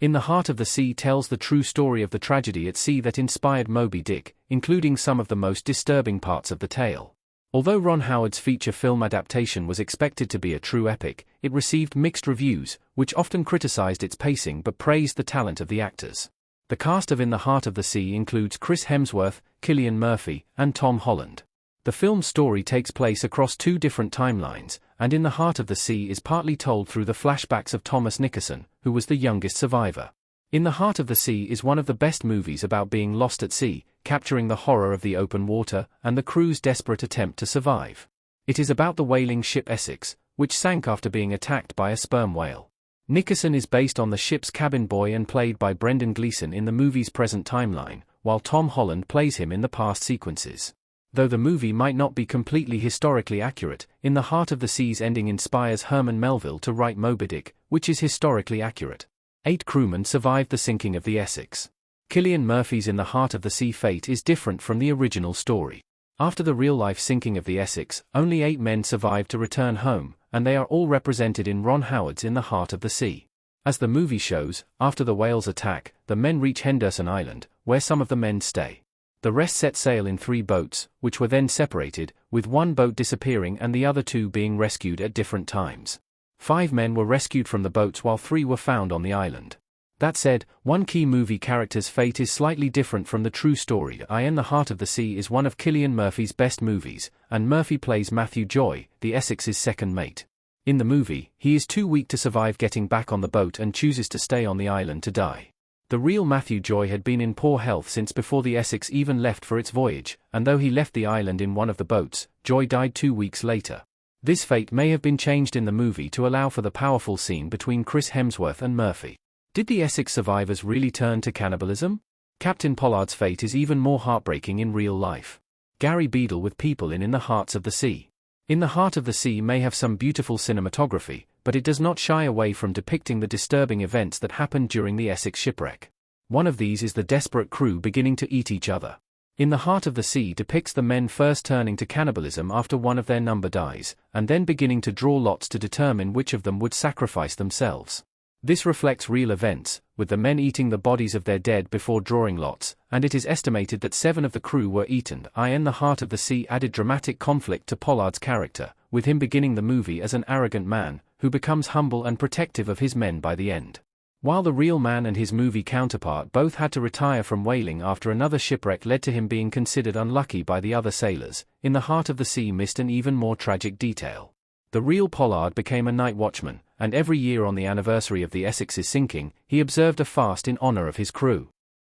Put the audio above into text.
In the Heart of the Sea tells the true story of the tragedy at sea that inspired Moby Dick, including some of the most disturbing parts of the tale. Although Ron Howard's feature film adaptation was expected to be a true epic, it received mixed reviews, which often criticized its pacing but praised the talent of the actors. The cast of In the Heart of the Sea includes Chris Hemsworth, Cillian Murphy, and Tom Holland. The film's story takes place across two different timelines, and In the Heart of the Sea is partly told through the flashbacks of Thomas Nickerson, who was the youngest survivor. In the Heart of the Sea is one of the best movies about being lost at sea, capturing the horror of the open water and the crew's desperate attempt to survive. It is about the whaling ship Essex, which sank after being attacked by a sperm whale. Nickerson is based on the ship's cabin boy and played by Brendan Gleeson in the movie's present timeline, while Tom Holland plays him in the past sequences. Though the movie might not be completely historically accurate, In the Heart of the Sea's ending inspires Herman Melville to write Moby Dick, which is historically accurate. 8 crewmen survived the sinking of the Essex. Cillian Murphy's In the Heart of the Sea fate is different from the original story. After the real-life sinking of the Essex, only 8 men survived to return home, and they are all represented in Ron Howard's In the Heart of the Sea. As the movie shows, after the whale's attack, the men reach Henderson Island, where some of the men stay. The rest set sail in 3 boats, which were then separated, with one boat disappearing and the other 2 being rescued at different times. 5 men were rescued from the boats while 3 were found on the island. That said, one key movie character's fate is slightly different from the true story. In the Heart of the Sea is one of Cillian Murphy's best movies, and Murphy plays Matthew Joy, the Essex's second mate. In the movie, he is too weak to survive getting back on the boat and chooses to stay on the island to die. The real Matthew Joy had been in poor health since before the Essex even left for its voyage, and though he left the island in one of the boats, Joy died 2 weeks later. This fate may have been changed in the movie to allow for the powerful scene between Chris Hemsworth and Murphy. Did the Essex survivors really turn to cannibalism? Captain Pollard's fate is even more heartbreaking in real life. Gary Beadle with people in the Hearts of the Sea. In the Heart of the Sea may have some beautiful cinematography, but it does not shy away from depicting the disturbing events that happened during the Essex shipwreck. One of these is the desperate crew beginning to eat each other. In the Heart of the Sea depicts the men first turning to cannibalism after one of their number dies, and then beginning to draw lots to determine which of them would sacrifice themselves. This reflects real events, with the men eating the bodies of their dead before drawing lots, and it is estimated that 7 of the crew were eaten. In the Heart of the Sea added dramatic conflict to Pollard's character, with him beginning the movie as an arrogant man, who becomes humble and protective of his men by the end. While the real man and his movie counterpart both had to retire from whaling after another shipwreck led to him being considered unlucky by the other sailors, In the Heart of the Sea missed an even more tragic detail. The real Pollard became a night watchman, and every year on the anniversary of the Essex's sinking, he observed a fast in honor of his crew.